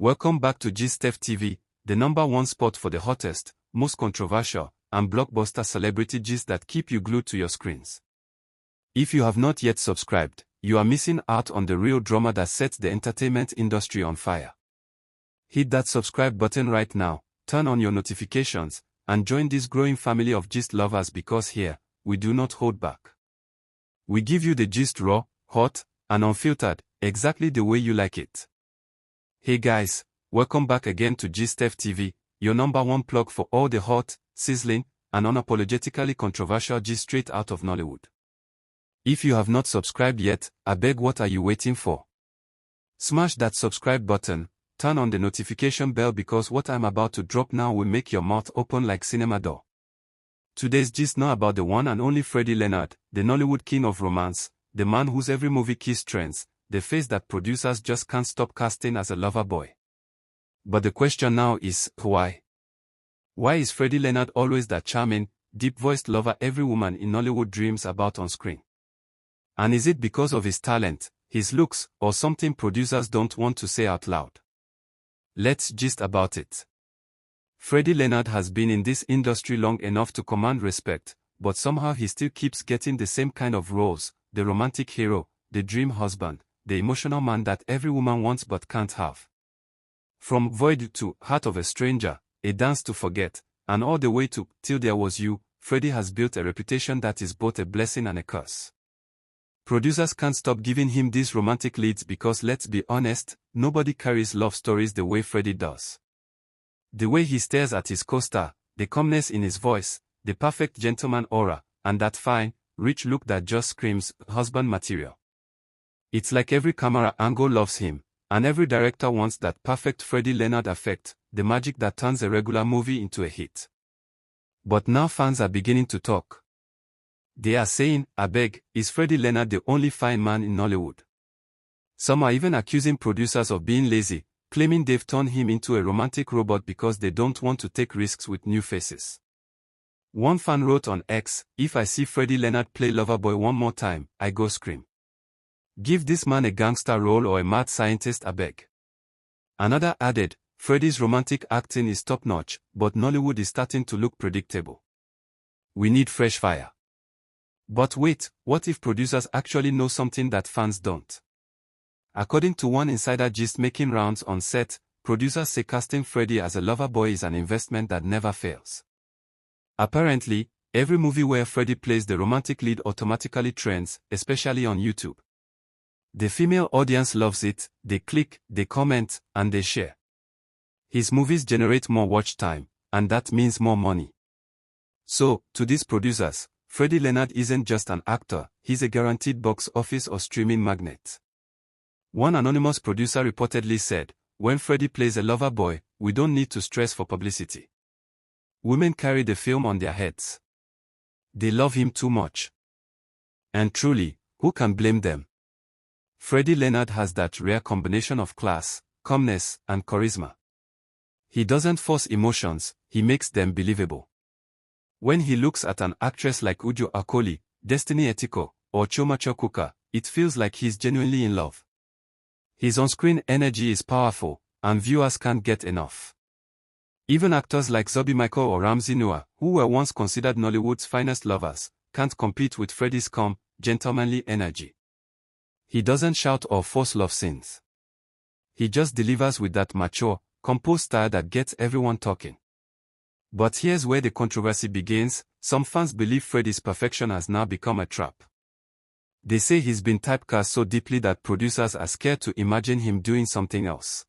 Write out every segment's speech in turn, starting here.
Welcome back to TV, the #1 spot for the hottest, most controversial, and blockbuster celebrity gist that keep you glued to your screens. If you have not yet subscribed, you are missing out on the real drama that sets the entertainment industry on fire. Hit that subscribe button right now, turn on your notifications, and join this growing family of gist lovers because here, we do not hold back. We give you the gist raw, hot, and unfiltered, exactly the way you like it. Hey guys, welcome back again to TV, your #1 plug for all the hot, sizzling, and unapologetically controversial gist straight out of Nollywood. If you have not subscribed yet, I beg, what are you waiting for? Smash that subscribe button, turn on the notification bell because what I'm about to drop now will make your mouth open like cinema door. Today's gist not about the one and only Freddie Leonard, the Nollywood king of romance, the man whose every movie kiss trends, the face that producers just can't stop casting as a lover boy. But the question now is, why? Why is Freddie Leonard always that charming, deep-voiced lover every woman in Nollywood dreams about on screen? And is it because of his talent, his looks, or something producers don't want to say out loud? Let's gist about it. Freddie Leonard has been in this industry long enough to command respect, but somehow he still keeps getting the same kind of roles, the romantic hero, the dream husband, the emotional man that every woman wants but can't have. From Void to Heart of a Stranger, A Dance to Forget, and all the way to Till There Was You, Freddie has built a reputation that is both a blessing and a curse. Producers can't stop giving him these romantic leads because, let's be honest, nobody carries love stories the way Freddie does. The way he stares at his co-star, the calmness in his voice, the perfect gentleman aura, and that fine, rich look that just screams husband material. It's like every camera angle loves him, and every director wants that perfect Freddie Leonard effect, the magic that turns a regular movie into a hit. But now fans are beginning to talk. They are saying, I beg, is Freddie Leonard the only fine man in Nollywood? Some are even accusing producers of being lazy, claiming they've turned him into a romantic robot because they don't want to take risks with new faces. One fan wrote on X, if I see Freddie Leonard play Loverboy one more time, I go scream. Give this man a gangster role or a mad scientist, I beg. Another added, Freddie's romantic acting is top-notch, but Nollywood is starting to look predictable. We need fresh fire. But wait, what if producers actually know something that fans don't? According to one insider gist making rounds on set, producers say casting Freddie as a lover boy is an investment that never fails. Apparently, every movie where Freddie plays the romantic lead automatically trends, especially on YouTube. The female audience loves it, they click, they comment, and they share. His movies generate more watch time, and that means more money. So, to these producers, Freddie Leonard isn't just an actor, he's a guaranteed box office or streaming magnet. One anonymous producer reportedly said, when Freddie plays a lover boy, we don't need to stress for publicity. Women carry the film on their heads. They love him too much. And truly, who can blame them? Freddie Leonard has that rare combination of class, calmness, and charisma. He doesn't force emotions, he makes them believable. When he looks at an actress like Uju Akoli, Destiny Etiko, or Choma Chokuka, it feels like he's genuinely in love. His on-screen energy is powerful, and viewers can't get enough. Even actors like Zobby Michael or Ramsey Noah, who were once considered Nollywood's finest lovers, can't compete with Freddie's calm, gentlemanly energy. He doesn't shout or force love scenes. He just delivers with that mature, composed style that gets everyone talking. But here's where the controversy begins. Some fans believe Freddie's perfection has now become a trap. They say he's been typecast so deeply that producers are scared to imagine him doing something else.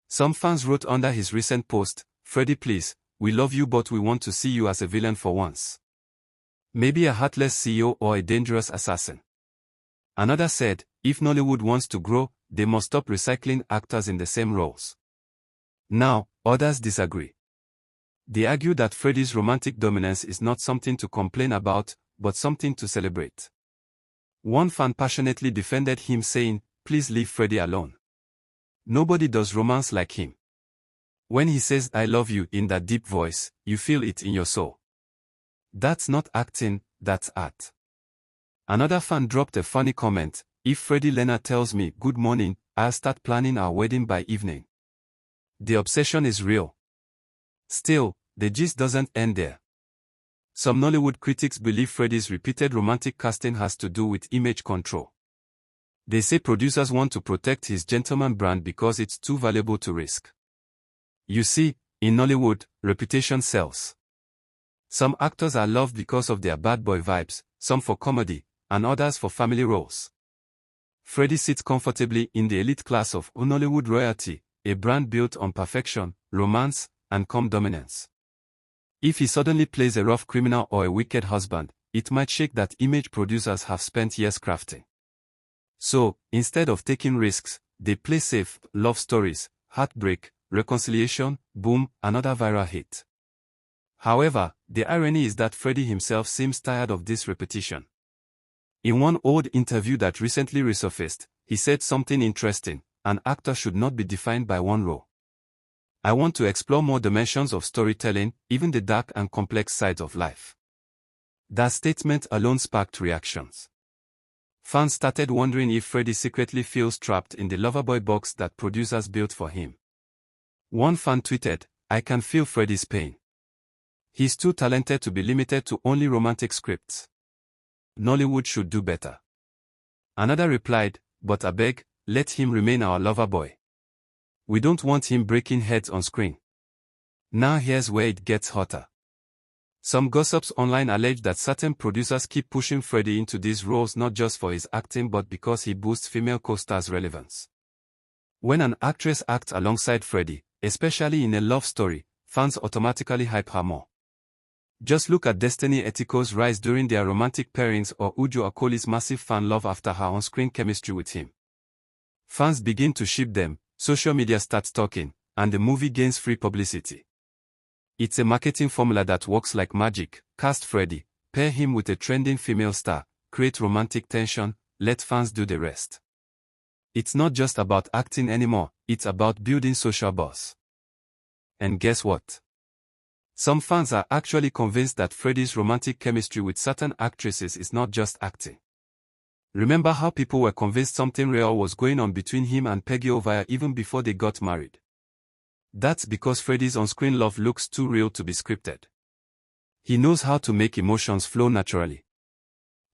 Some fans wrote under his recent post, Freddie, please, we love you but we want to see you as a villain for once. Maybe a heartless CEO or a dangerous assassin. Another said, if Nollywood wants to grow, they must stop recycling actors in the same roles. Now, others disagree. They argue that Freddie's romantic dominance is not something to complain about, but something to celebrate. One fan passionately defended him saying, please leave Freddie alone. Nobody does romance like him. When he says I love you in that deep voice, you feel it in your soul. That's not acting, that's art. Another fan dropped a funny comment, if Freddie Leonard tells me good morning, I'll start planning our wedding by evening. The obsession is real. Still, the gist doesn't end there. Some Nollywood critics believe Freddie's repeated romantic casting has to do with image control. They say producers want to protect his gentleman brand because it's too valuable to risk. You see, in Nollywood, reputation sells. Some actors are loved because of their bad boy vibes, some for comedy, and others for family roles. Freddie sits comfortably in the elite class of Nollywood royalty, a brand built on perfection, romance, and calm dominance. If he suddenly plays a rough criminal or a wicked husband, it might shake that image producers have spent years crafting. So, instead of taking risks, they play safe, love stories, heartbreak, reconciliation, boom, another viral hit. However, the irony is that Freddie himself seems tired of this repetition. In one old interview that recently resurfaced, he said something interesting: an actor should not be defined by one role. I want to explore more dimensions of storytelling, even the dark and complex sides of life. That statement alone sparked reactions. Fans started wondering if Freddie secretly feels trapped in the loverboy box that producers built for him. One fan tweeted, "I can feel Freddie's pain. He's too talented to be limited to only romantic scripts. Nollywood should do better." Another replied, "But I beg, let him remain our loverboy. We don't want him breaking heads on screen." Now here's where it gets hotter. Some gossips online allege that certain producers keep pushing Freddie into these roles not just for his acting but because he boosts female co-stars' relevance. When an actress acts alongside Freddie, especially in a love story, fans automatically hype her more. Just look at Destiny Etiko's rise during their romantic pairings or Uju Akoli's massive fan love after her on-screen chemistry with him. Fans begin to ship them, social media starts talking, and the movie gains free publicity. It's a marketing formula that works like magic. Cast Freddie, pair him with a trending female star, create romantic tension, let fans do the rest. It's not just about acting anymore, it's about building social buzz. And guess what? Some fans are actually convinced that Freddie's romantic chemistry with certain actresses is not just acting. Remember how people were convinced something real was going on between him and Peggy Ovia even before they got married? That's because Freddie's on-screen love looks too real to be scripted. He knows how to make emotions flow naturally.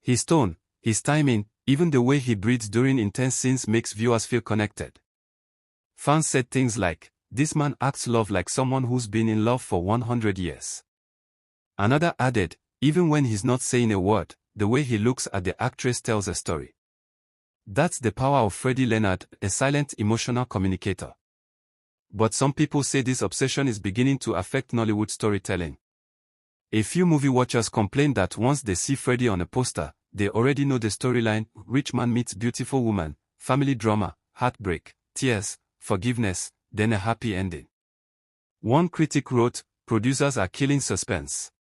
His tone, his timing, even the way he breathes during intense scenes makes viewers feel connected. Fans said things like, "This man acts love like someone who's been in love for 100 years. Another added, "Even when he's not saying a word, the way he looks at the actress tells a story." That's the power of Freddie Leonard, a silent emotional communicator. But some people say this obsession is beginning to affect Nollywood storytelling. A few movie watchers complain that once they see Freddie on a poster, they already know the storyline: rich man meets beautiful woman, family drama, heartbreak, tears, forgiveness, then a happy ending. One critic wrote, "Producers are killing suspense.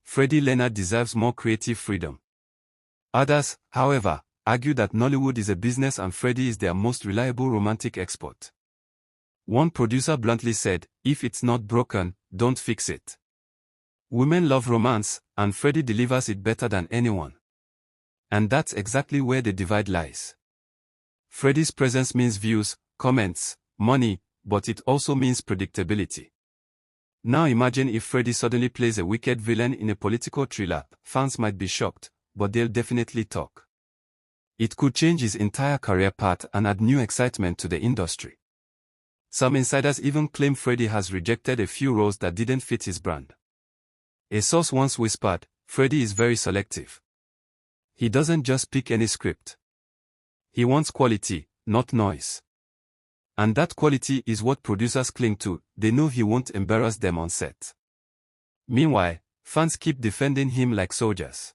Freddie Leonard deserves more creative freedom." Others, however, argue that Nollywood is a business and Freddie is their most reliable romantic export. One producer bluntly said, "If it's not broken, don't fix it." Women love romance, and Freddie delivers it better than anyone. And that's exactly where the divide lies. Freddie's presence means views, comments, money, but it also means predictability. Now imagine if Freddie suddenly plays a wicked villain in a political thriller. Fans might be shocked, but they'll definitely talk. It could change his entire career path and add new excitement to the industry. Some insiders even claim Freddie has rejected a few roles that didn't fit his brand. A source once whispered, "Freddie is very selective. He doesn't just pick any script. He wants quality, not noise." And that quality is what producers cling to. They know he won't embarrass them on set. Meanwhile, fans keep defending him like soldiers.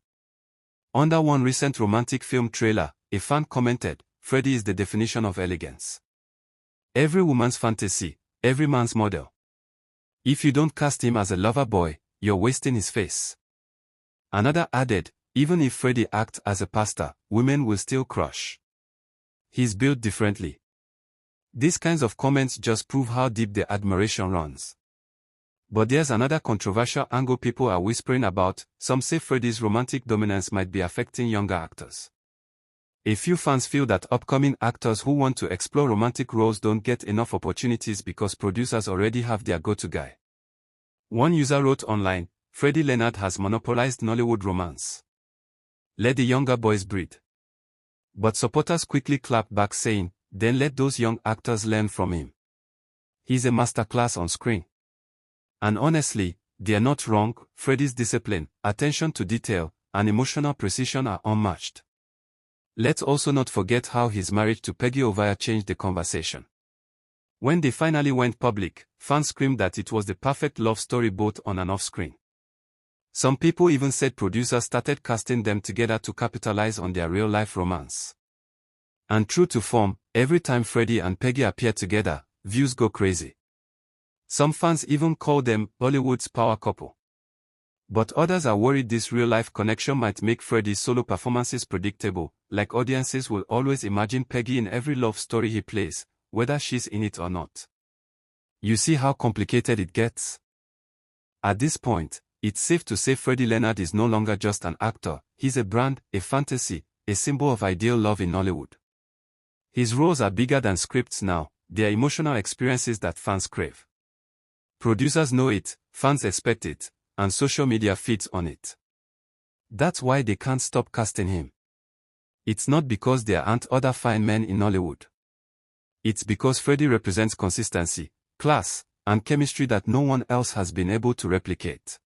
Under one recent romantic film trailer, a fan commented, "Freddie is the definition of elegance. Every woman's fantasy, every man's model. If you don't cast him as a lover boy, you're wasting his face." Another added, "Even if Freddie acts as a pastor, women will still crush. He's built differently." These kinds of comments just prove how deep the admiration runs. But there's another controversial angle people are whispering about. Some say Freddie's romantic dominance might be affecting younger actors. A few fans feel that upcoming actors who want to explore romantic roles don't get enough opportunities because producers already have their go-to guy. One user wrote online, "Freddie Leonard has monopolized Nollywood romance. Let the younger boys breed." But supporters quickly clapped back saying, "Then let those young actors learn from him. He's a masterclass on screen." And honestly, they're not wrong. Freddie's discipline, attention to detail, and emotional precision are unmatched. Let's also not forget how his marriage to Peggy Ovia changed the conversation. When they finally went public, fans screamed that it was the perfect love story both on and off screen. Some people even said producers started casting them together to capitalize on their real-life romance. And true to form, every time Freddie and Peggy appear together, views go crazy. Some fans even call them Bollywood's power couple. But others are worried this real-life connection might make Freddie's solo performances predictable, like audiences will always imagine Peggy in every love story he plays, whether she's in it or not. You see how complicated it gets? At this point, it's safe to say Freddie Leonard is no longer just an actor, he's a brand, a fantasy, a symbol of ideal love in Nollywood. His roles are bigger than scripts now, they are emotional experiences that fans crave. Producers know it, fans expect it, and social media feeds on it. That's why they can't stop casting him. It's not because there aren't other fine men in Nollywood. It's because Freddie represents consistency, class, and chemistry that no one else has been able to replicate.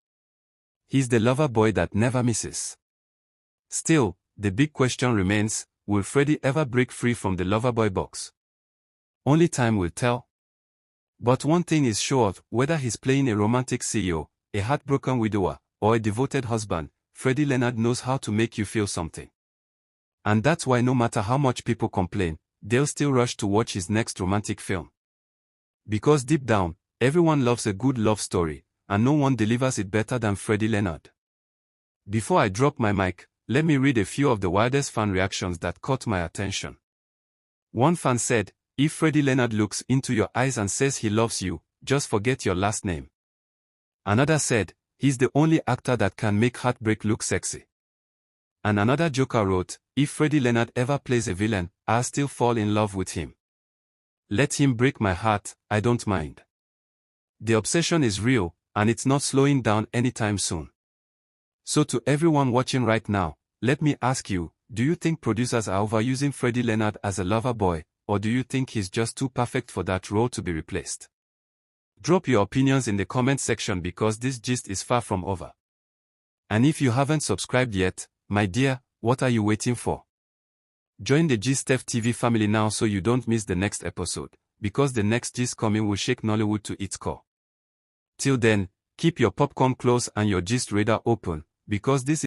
He's the lover boy that never misses. Still, the big question remains, will Freddie ever break free from the lover boy box? Only time will tell. But one thing is sure, whether he's playing a romantic CEO, a heartbroken widower, or a devoted husband, Freddie Leonard knows how to make you feel something. And that's why no matter how much people complain, they'll still rush to watch his next romantic film. Because deep down, everyone loves a good love story, and no one delivers it better than Freddie Leonard. Before I drop my mic, let me read a few of the wildest fan reactions that caught my attention. One fan said, "If Freddie Leonard looks into your eyes and says he loves you, just forget your last name." Another said, "He's the only actor that can make heartbreak look sexy." And another joker wrote, "If Freddie Leonard ever plays a villain, I'll still fall in love with him. Let him break my heart, I don't mind." The obsession is real, and it's not slowing down anytime soon. So to everyone watching right now, let me ask you, do you think producers are overusing Freddie Leonard as a lover boy, or do you think he's just too perfect for that role to be replaced? Drop your opinions in the comment section because this gist is far from over. And if you haven't subscribed yet, my dear, what are you waiting for? Join the GistF TV family now so you don't miss the next episode, because the next gist coming will shake Nollywood to its core. Till then, keep your popcorn close and your gist radar open, because this